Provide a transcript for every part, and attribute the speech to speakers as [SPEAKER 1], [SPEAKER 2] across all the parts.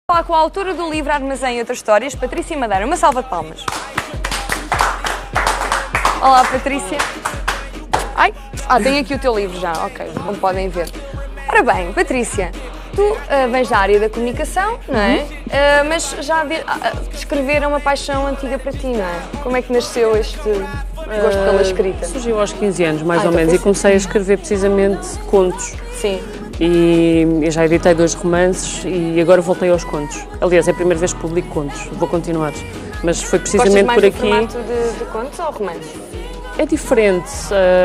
[SPEAKER 1] Falar com a autora do livro Armazém e Outras Histórias, Patrícia Madeira. Uma salva de palmas. Olá, Patrícia. Tenho aqui o teu livro já, ok, como podem ver. Ora bem, Patrícia, tu vens da área da comunicação, não é? Mas já escrever é uma paixão antiga para ti, não é? Como é que nasceu este gosto pela escrita?
[SPEAKER 2] Surgiu aos 15 anos, mais ou menos, e comecei a escrever precisamente contos.
[SPEAKER 1] Sim.
[SPEAKER 2] E eu já editei 2 romances e agora voltei aos contos. Aliás, é a primeira vez que publico contos, vou continuar. Mas foi precisamente por aqui.
[SPEAKER 1] Gostas mais do formato de contos ou romances?
[SPEAKER 2] É diferente,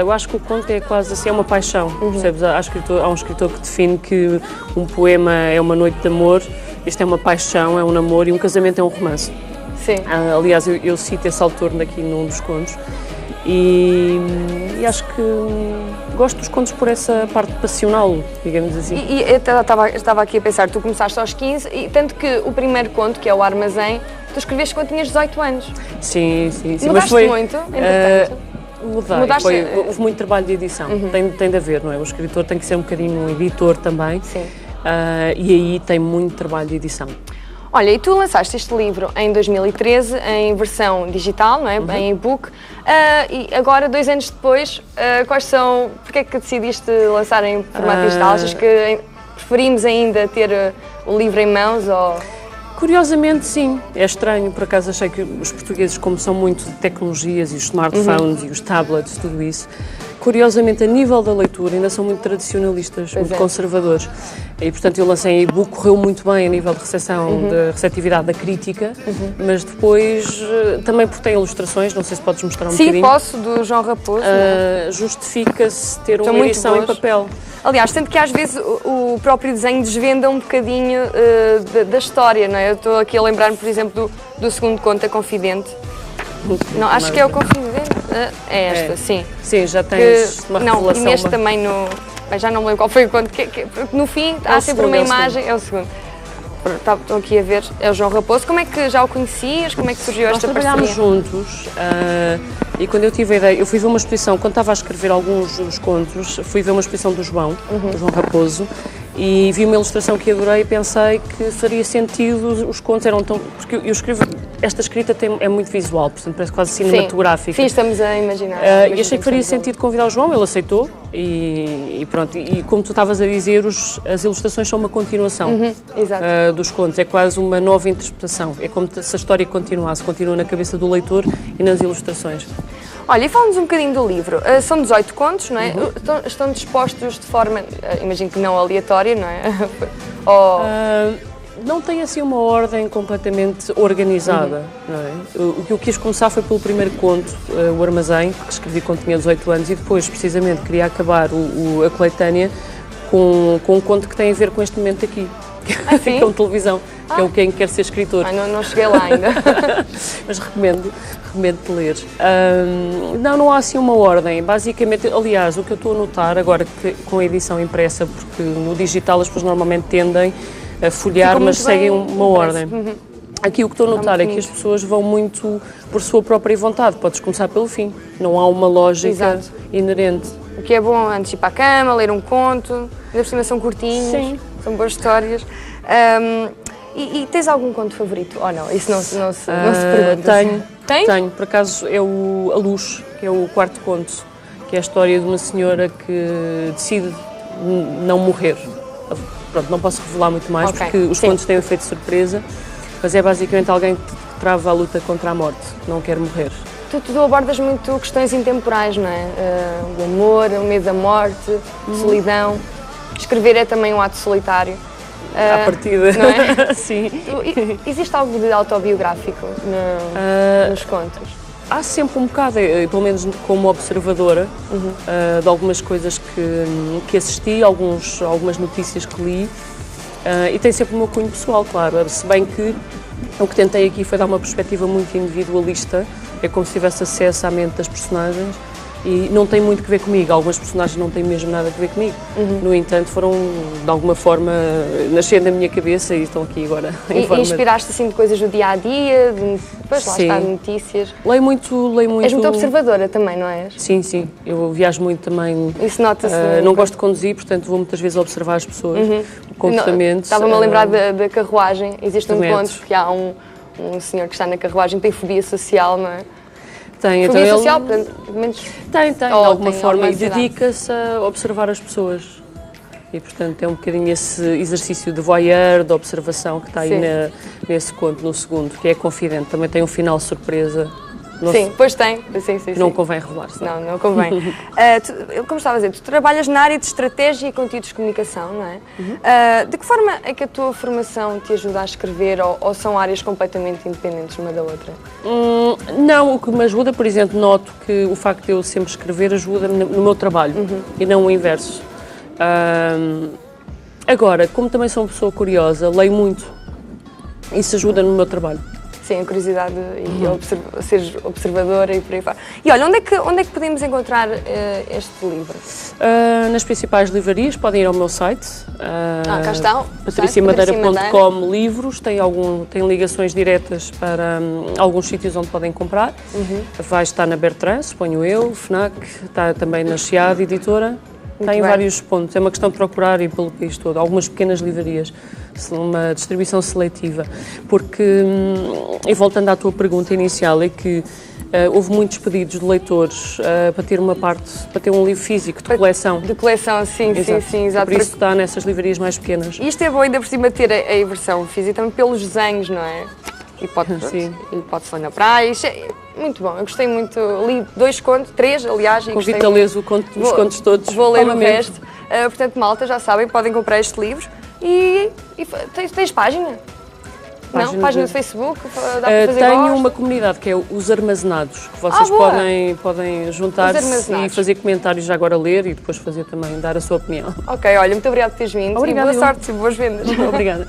[SPEAKER 2] eu acho que o conto é quase assim, é uma paixão, percebes? Há um escritor que define que um poema é uma noite de amor, isto é uma paixão, é um namoro e um casamento é um romance.
[SPEAKER 1] Sim.
[SPEAKER 2] Aliás, eu cito esse autor aqui num dos contos e acho que gosto dos contos por essa parte passional, digamos assim.
[SPEAKER 1] E eu estava aqui a pensar, tu começaste aos 15, e tanto que o primeiro conto, que é o Armazém, tu escreveste quando tinhas 18 anos.
[SPEAKER 2] Sim.
[SPEAKER 1] Mudaste
[SPEAKER 2] mas foi,
[SPEAKER 1] muito, entretanto?
[SPEAKER 2] Mudei, houve muito trabalho de edição, tem de haver, não é? O escritor tem que ser um bocadinho um editor também.
[SPEAKER 1] Sim.
[SPEAKER 2] E aí tem muito trabalho de edição.
[SPEAKER 1] Olha, e tu lançaste este livro em 2013, em versão digital, não é? Em e-book, e agora, 2 anos depois, porque é que decidiste lançar em formato digital? Achas que preferimos ainda ter o livro em mãos ou...
[SPEAKER 2] Curiosamente, sim. É estranho, por acaso achei que os portugueses, como são muito de tecnologias e os smartphones e os tablets, tudo isso, curiosamente, a nível da leitura, ainda são muito tradicionalistas, muito conservadores. E, portanto, eu lancei em e-book, correu muito bem a nível de recepção, de receptividade da crítica, mas depois, também porque tem ilustrações, não sei se podes mostrar um bocadinho.
[SPEAKER 1] Sim, posso, do João Raposo.
[SPEAKER 2] Justifica-se ter uma edição em papel.
[SPEAKER 1] Aliás, tanto que às vezes o próprio desenho desvenda um bocadinho da história, não é? Eu estou aqui a lembrar-me, por exemplo, do segundo conto, A Confidente. Não, acho que é o Confidente. É esta, sim.
[SPEAKER 2] Sim, já tens uma revelação.
[SPEAKER 1] Não, e neste também, já não me lembro qual foi o conto, porque no fim há sempre uma imagem, é o segundo. Estou aqui a ver, é o João Raposo. Como é que já o conhecias? Como é que surgiu esta parceria?
[SPEAKER 2] Nós trabalhámos juntos e quando eu tive a ideia, eu fui ver uma exposição, quando estava a escrever alguns dos contos, fui ver uma exposição do João Raposo, e vi uma ilustração que adorei e pensei que faria sentido, os contos eram tão... Porque eu escrevo, esta escrita é muito visual, portanto parece quase cinematográfica.
[SPEAKER 1] Sim, estamos a imaginar.
[SPEAKER 2] E achei que faria sentido convidar o João, ele aceitou e pronto. E como tu estavas a dizer, as ilustrações são uma continuação dos contos, é quase uma nova interpretação, é como se a história continuasse, continua na cabeça do leitor e nas ilustrações.
[SPEAKER 1] Olha, e fala-nos um bocadinho do livro. São 18 contos, não é? Estão dispostos de forma, imagino que não aleatória, não é?
[SPEAKER 2] Não tem assim uma ordem completamente organizada, não é? O que eu quis começar foi pelo primeiro conto, o Armazém, que escrevi quando tinha 18 anos, e depois, precisamente, queria acabar a coletânea com um conto que tem a ver com este momento aqui, que é um televisão, que é o Quem Quer Ser Escritor.
[SPEAKER 1] Não cheguei lá ainda.
[SPEAKER 2] Mas recomendo-te ler. Não há assim uma ordem, basicamente, aliás, o que eu estou a notar agora com a edição impressa, porque no digital as pessoas normalmente tendem a folhear, mas seguem uma ordem. Aqui o que estou a notar é que as pessoas vão muito por sua própria vontade, podes começar pelo fim, não há uma lógica inerente.
[SPEAKER 1] O que é bom antes de ir para a cama, ler um conto, ainda por cima são curtinhos, são boas histórias. E tens algum conto favorito? Ou não? Isso não se pergunta.
[SPEAKER 2] Tenho, por acaso é A Luz, que é o 4º conto, que é a história de uma senhora que decide não morrer. Pronto, não posso revelar muito mais porque os contos têm um efeito de surpresa, mas é basicamente alguém que trava a luta contra a morte, que não quer morrer.
[SPEAKER 1] Tu abordas muito questões intemporais, não é? O amor, o medo da morte, a solidão. Escrever é também um ato solitário.
[SPEAKER 2] À partida,
[SPEAKER 1] não é?
[SPEAKER 2] Sim.
[SPEAKER 1] Existe algo de autobiográfico nos contos?
[SPEAKER 2] Há sempre um bocado, pelo menos como observadora, de algumas coisas que assisti, algumas notícias que li, e tem sempre o meu cunho pessoal, claro, se bem que o que tentei aqui foi dar uma perspectiva muito individualista, é como se tivesse acesso à mente das personagens, e não tem muito que ver comigo. Algumas personagens não têm mesmo nada a ver comigo. No entanto, foram de alguma forma nascendo na minha cabeça e estão aqui agora em forma.
[SPEAKER 1] E inspiraste assim de coisas do dia a dia, depois lá está, de notícias.
[SPEAKER 2] Leio muito.
[SPEAKER 1] És muito observadora também, não és?
[SPEAKER 2] Sim, sim. Eu viajo muito também.
[SPEAKER 1] Isso nota-se.
[SPEAKER 2] Não gosto de conduzir, portanto vou muitas vezes observar as pessoas, o comportamento.
[SPEAKER 1] Estava-me a lembrar da carruagem. Existe um
[SPEAKER 2] medos.
[SPEAKER 1] conto que há um senhor que está na carruagem, tem fobia social, não é?
[SPEAKER 2] Tem,
[SPEAKER 1] Fobia
[SPEAKER 2] então
[SPEAKER 1] social,
[SPEAKER 2] ele...
[SPEAKER 1] portanto, menos...
[SPEAKER 2] Tem, de
[SPEAKER 1] Ou
[SPEAKER 2] alguma
[SPEAKER 1] tem
[SPEAKER 2] forma,
[SPEAKER 1] alguma
[SPEAKER 2] e
[SPEAKER 1] ansiedade.
[SPEAKER 2] dedica-se a observar as pessoas. E, portanto, é um bocadinho esse exercício de voyeur, de observação, que está aí nesse conto, no segundo, que é Confidente. Também tem um final surpresa.
[SPEAKER 1] Sim, pois tem. Sim.
[SPEAKER 2] Não convém revelar-se.
[SPEAKER 1] Não convém. Como estava a dizer, tu trabalhas na área de estratégia e conteúdos de comunicação, não é? De que forma é que a tua formação te ajuda a escrever ou são áreas completamente independentes uma da outra?
[SPEAKER 2] Não, o que me ajuda, por exemplo, noto que o facto de eu sempre escrever ajuda-me no meu trabalho e não o inverso. Agora, como também sou uma pessoa curiosa, leio muito. Isso ajuda no meu trabalho.
[SPEAKER 1] Sim, a curiosidade e seres observadora e por aí fora. E olha, onde é que podemos encontrar este livro?
[SPEAKER 2] Nas principais livrarias, podem ir ao meu site.
[SPEAKER 1] Cá estão.
[SPEAKER 2] patriciamadeira.com livros, tem ligações diretas para alguns sítios onde podem comprar. Vai estar na Bertrand, suponho eu, FNAC, está também na Chiado Editora. Está em vários pontos, é uma questão de procurar e pelo país todo, algumas pequenas livrarias, uma distribuição seletiva, porque, e voltando à tua pergunta inicial, é que houve muitos pedidos de leitores para ter para ter um livro físico de coleção.
[SPEAKER 1] De coleção, sim, exato.
[SPEAKER 2] Por isso está nessas livrarias mais pequenas.
[SPEAKER 1] E isto é bom ainda por cima ter a versão física também pelos desenhos, não é? E pode-se ler na praia. Isto é muito bom, eu gostei muito. Li 2 contos, 3, aliás.
[SPEAKER 2] Convido a ler os contos todos.
[SPEAKER 1] Vou ler o resto. Portanto, malta, já sabem, podem comprar este livro. E tens página? Não? Página do Facebook? Dá para fazer
[SPEAKER 2] Tenho uma comunidade que é os Armazenados, que vocês podem juntar-se e fazer comentários, já agora ler e depois fazer também, dar a sua opinião.
[SPEAKER 1] Ok, olha, muito obrigada por teres vindo.
[SPEAKER 2] Obrigada.
[SPEAKER 1] Boa sorte e boas vendas.
[SPEAKER 2] Obrigada.